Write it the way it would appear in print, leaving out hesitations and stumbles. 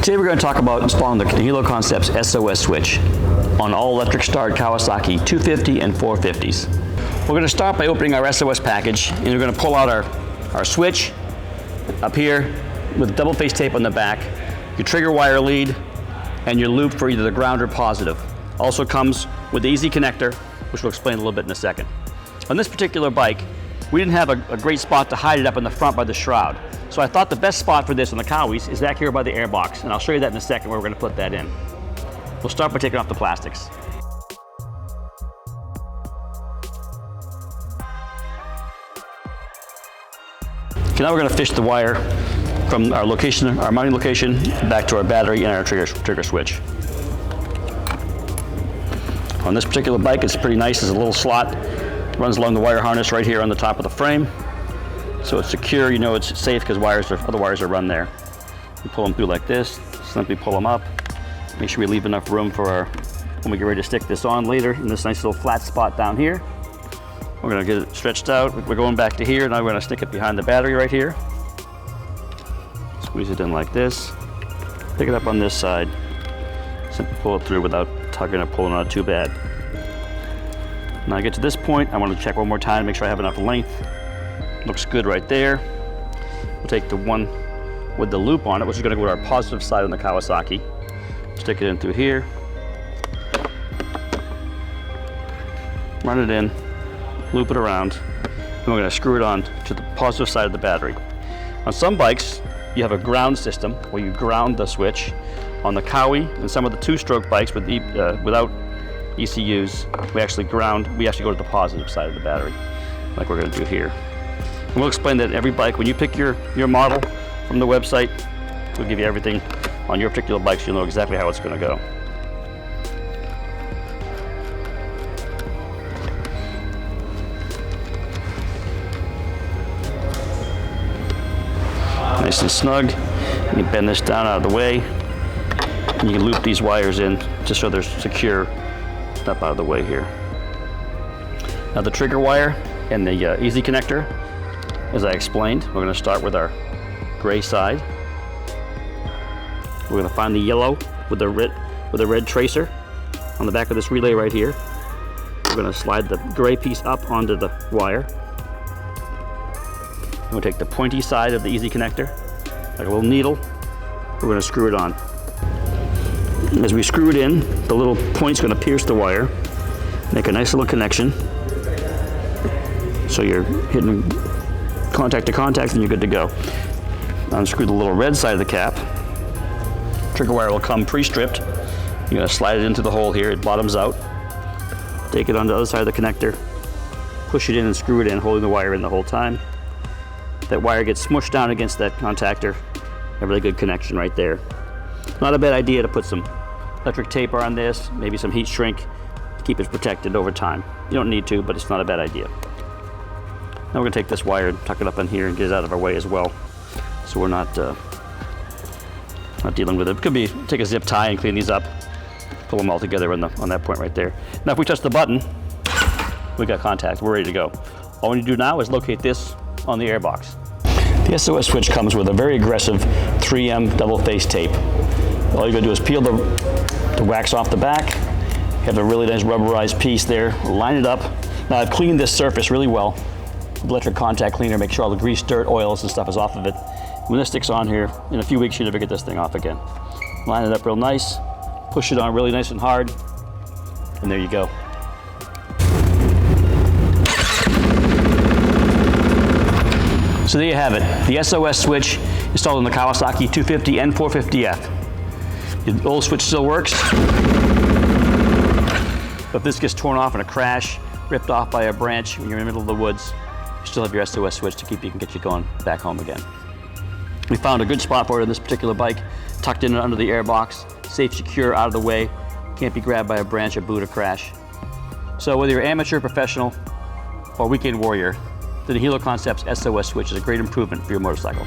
Today we're going to talk about installing the Nihilo Concepts SOS switch on all electric starred Kawasaki 250 and 450s. We're going to start by opening our SOS package, and we're going to pull out our switch up here with double face tape on the back, your trigger wire lead, and your loop for either the ground or positive. Also comes with the easy connector, which we'll explain a little bit in a second. On this particular bike, we didn't have a great spot to hide it up in the front by the shroud. So I thought the best spot for this on the Kawi's is back here by the air box, and I'll show you that in a second where we're going to put that in. We'll start by taking off the plastics. Okay, now we're going to fish the wire from our location, our mounting location, back to our battery and our trigger switch. On this particular bike, it's pretty nice. There's a little slot, runs along the wire harness right here on the top of the frame. So it's secure, you know it's safe because other wires are run there. You pull them through like this, simply pull them up. Make sure we leave enough room for when we get ready to stick this on later in this nice little flat spot down here. We're gonna get it stretched out. We're going back to here. Now we're gonna stick it behind the battery right here. Squeeze it in like this. Pick it up on this side. Simply pull it through without tugging or pulling on it too bad. Now I get to this point, I want to check one more time to make sure I have enough length. Looks good right there. We'll take the one with the loop on it, which is going to go to our positive side on the Kawasaki. Stick it in through here. Run it in, loop it around, and we're going to screw it on to the positive side of the battery. On some bikes, you have a ground system where you ground the switch. On the Kawi and some of the two-stroke bikes without ECUs, we actually go to the positive side of the battery, like we're going to do here. And we'll explain that every bike, when you pick your model from the website, we'll give you everything on your particular bike so you'll know exactly how it's going to go. Nice and snug. You can bend this down out of the way, and you can loop these wires in just so they're secure. Step out of the way here. Now the trigger wire and the easy connector, as I explained, we're going to start with our gray side. We're going to find the yellow with the red tracer on the back of this relay right here. We're going to slide the gray piece up onto the wire. And we'll take the pointy side of the easy connector, like a little needle. We're going to screw it on. As we screw it in, the little point's going to pierce the wire, make a nice little connection. So you're hitting contact to contact and you're good to go. Unscrew the little red side of the cap. Trigger wire will come pre-stripped. You're going to slide it into the hole here, it bottoms out. Take it on the other side of the connector, push it in and screw it in, holding the wire in the whole time. That wire gets smushed down against that contactor. A really good connection right there. Not a bad idea to put some electric tape on this, maybe some heat shrink to keep it protected over time. You don't need to, but it's not a bad idea. Now we're going to take this wire and tuck it up in here and get it out of our way as well, so we're not dealing with it. It could be take a zip tie and clean these up, pull them all together on that point right there. Now if we touch the button, we got contact, we're ready to go. All we need to do now is locate this on the airbox. The SOS switch comes with a very aggressive 3M double face tape. All you're going to do is peel the wax off the back. You have a really nice rubberized piece there. Line it up. Now I've cleaned this surface really well with electric contact cleaner, make sure all the grease, dirt, oils and stuff is off of it. When this sticks on here, in a few weeks you never get this thing off again. Line it up real nice, push it on really nice and hard, and there you go. So there you have it, the SOS switch installed on the Kawasaki 250 and 450F. The old switch still works, but if this gets torn off in a crash, ripped off by a branch when you're in the middle of the woods, you still have your SOS switch to keep you and get you going back home again. We found a good spot for it on this particular bike, tucked in under the airbox, safe, secure, out of the way, can't be grabbed by a branch, a boot, or crash. So whether you're amateur, professional, or weekend warrior, the Nihilo Concepts SOS switch is a great improvement for your motorcycle.